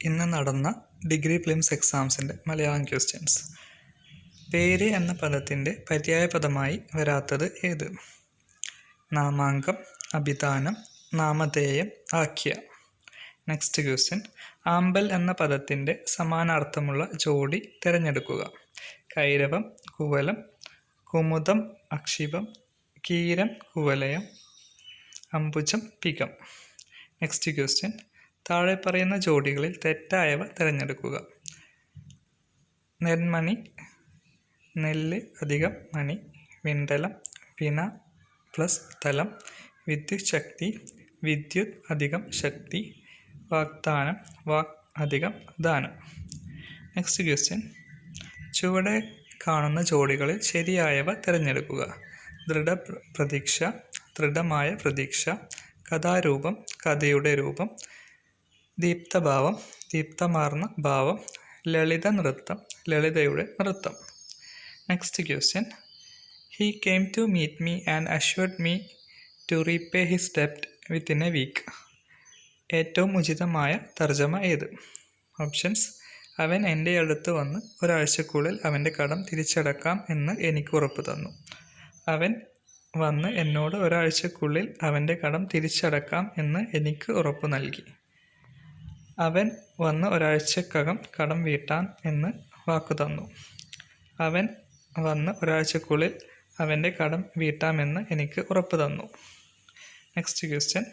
ഇന്ന് നടന്ന degree prelims എക്സാംസിൻ്റെ Malayalam questions. പേര് എന്ന പദത്തിൻ്റെ പര്യായ പദമായി വരാത്തത് ഏത്? നാമാങ്കം, അഭിധാനം, നാമധേയം, ആഖ്യ. Next question. ആമ്പൽ എന്ന പദത്തിൻ്റെ സമാനാർത്ഥമുള്ള ജോഡി തിരഞ്ഞെടുക്കുക. കൈരവം, കുവലം, കുമുദം, അക്ഷിപം, കീരം, കുവലയം, അംബുജം, പികം. Next question. താഴെ പറയുന്ന ജോഡികളിൽ തെറ്റായവ തിരഞ്ഞെടുക്കുക. നെന്മണി, നെല്ല് അധികം മണി, വിണ്ടലം, വിന പ്ലസ് തലം, വിദ്യുത് ശക്തി, വിദ്യുത് അധികം ശക്തി, വാഗ്ദാനം, വാക് അധികം ദാനം. Next question. ചുവടെ കാണുന്ന ജോഡികളിൽ ശരിയായവ തിരഞ്ഞെടുക്കുക. ദൃഢപ്രതീക്ഷ, ദൃഢമായ പ്രതീക്ഷ, കഥാരൂപം, കഥയുടെ രൂപം, ദീപ്തഭാവം, ദീപ്തമാർന്ന ഭാവം, ലളിത നൃത്തം, ലളിതയുടെ നൃത്തം. Next question. He came to meet me and assured me to repay his ഡെപ്റ്റ് വിത്തിൻ എ വീക്ക്. ഏറ്റവും ഉചിതമായ തർജ്ജമ ഏത്? ഓപ്ഷൻസ്. അവൻ എൻ്റെ അടുത്ത് വന്ന് ഒരാഴ്ചക്കുള്ളിൽ അവൻ്റെ കടം തിരിച്ചടക്കാം എന്ന് എനിക്ക് ഉറപ്പ് തന്നു. അവൻ വന്ന് എന്നോട് ഒരാഴ്ചക്കുള്ളിൽ അവൻ്റെ കടം തിരിച്ചടക്കാം എന്ന് എനിക്ക് ഉറപ്പ് നൽകി. അവൻ വന്ന് ഒരാഴ്ചക്കകം കടം വീട്ടാൻ എന്ന് വാക്കു തന്നു. അവൻ വന്ന് ഒരാഴ്ചക്കുള്ളിൽ അവൻ്റെ കടം വീട്ടാമെന്ന് എനിക്ക് ഉറപ്പ് തന്നു. Next question.